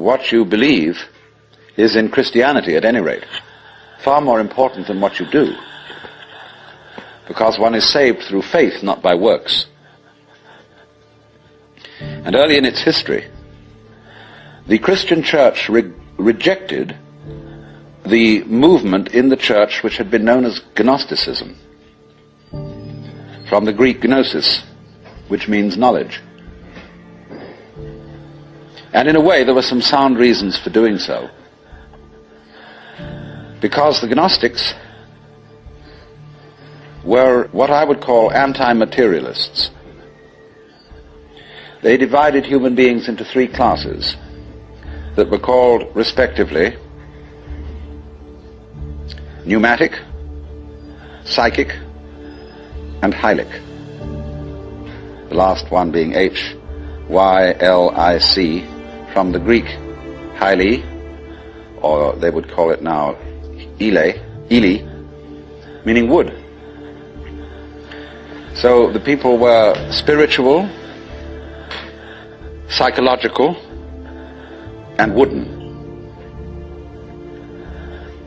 what you believe is, in Christianity at any rate, far more important than what you do, because one is saved through faith, not by works. And early in its history, the Christian church rejected the movement in the church which had been known as Gnosticism, from the Greek gnosis, which means knowledge. And in a way there were some sound reasons for doing so, because the Gnostics were what I would call anti-materialists. They divided human beings into three classes that were called, respectively, pneumatic, psychic, and hylic. The last one being H-Y-L-I-C, from the Greek hyli, or they would call it now Ili, meaning wood. So the people were spiritual, psychological, and wooden.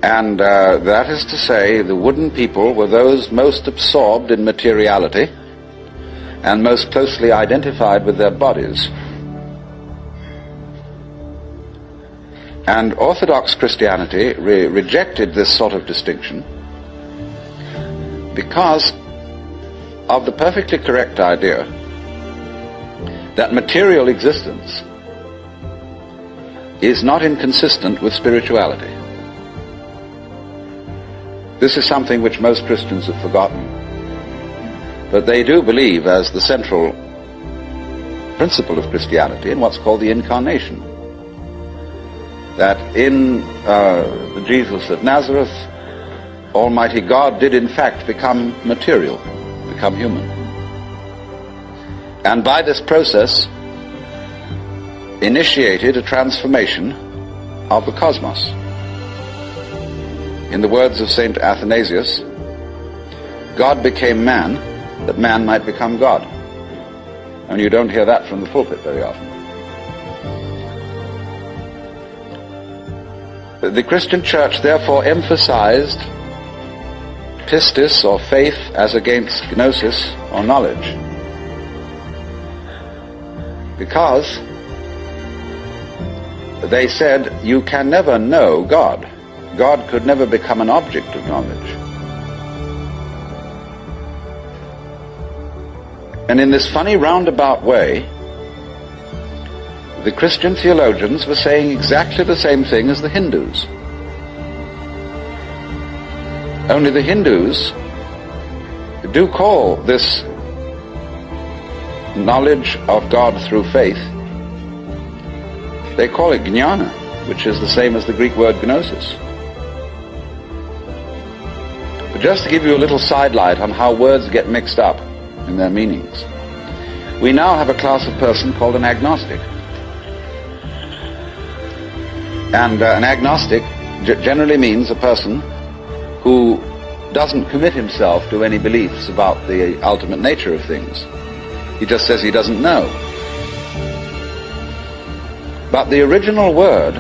And that is to say, the wooden people were those most absorbed in materiality and most closely identified with their bodies. And Orthodox Christianity rejected this sort of distinction because of the perfectly correct idea that material existence is not inconsistent with spirituality. This is something which most Christians have forgotten. But they do believe, as the central principle of Christianity, in what's called the incarnation. That in the Jesus of Nazareth, Almighty God did in fact become material, become human. And by this process initiated a transformation of the cosmos. In the words of St. Athanasius, God became man that man might become God. And you don't hear that from the pulpit very often. The Christian church therefore emphasized pistis, or faith, as against gnosis, or knowledge, because they said you can never know God. God could never become an object of knowledge. And in this funny roundabout way, the Christian theologians were saying exactly the same thing as the Hindus. Only the Hindus do call this knowledge of God through faith, they call it jnana, which is the same as the Greek word gnosis. But just to give you a little sidelight on how words get mixed up in their meanings, we now have a class of person called an agnostic. And an agnostic generally means a person who doesn't commit himself to any beliefs about the ultimate nature of things. He just says he doesn't know. But the original word,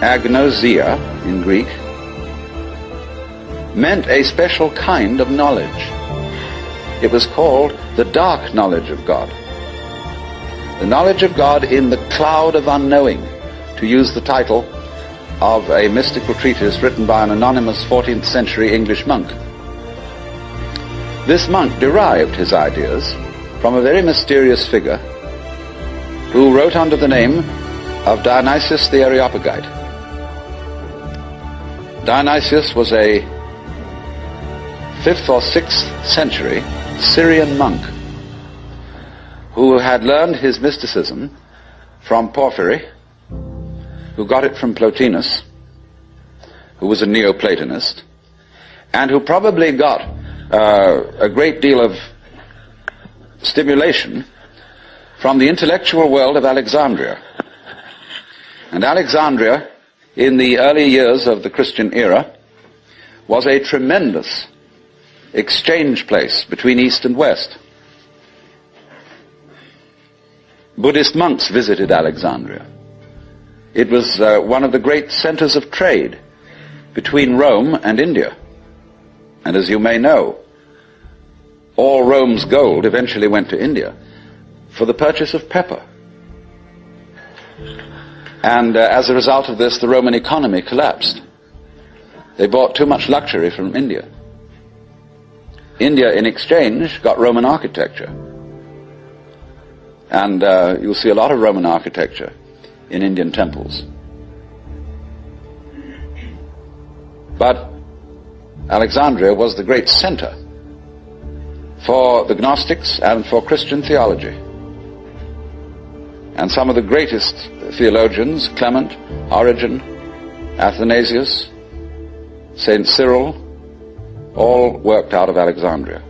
agnosia in Greek, meant a special kind of knowledge. It was called the dark knowledge of God. The knowledge of God in the cloud of unknowing, to use the title of a mystical treatise written by an anonymous 14th century English monk. This monk derived his ideas from a very mysterious figure who wrote under the name of Dionysius the Areopagite. Dionysius was a 5th or 6th century Syrian monk who had learned his mysticism from Porphyry, who got it from Plotinus, who was a Neoplatonist, and who probably got a great deal of stimulation from the intellectual world of Alexandria. And Alexandria, in the early years of the Christian era, was a tremendous exchange place between East and West. Buddhist monks visited Alexandria. It was one of the great centers of trade between Rome and India. And as you may know, all Rome's gold eventually went to India for the purchase of pepper. And as a result of this, the Roman economy collapsed. They bought too much luxury from India. India, in exchange, got Roman architecture. And you'll see a lot of Roman architecture in Indian temples. But Alexandria was the great center for the Gnostics and for Christian theology. And some of the greatest theologians, Clement, Origen, Athanasius, St. Cyril, all worked out of Alexandria.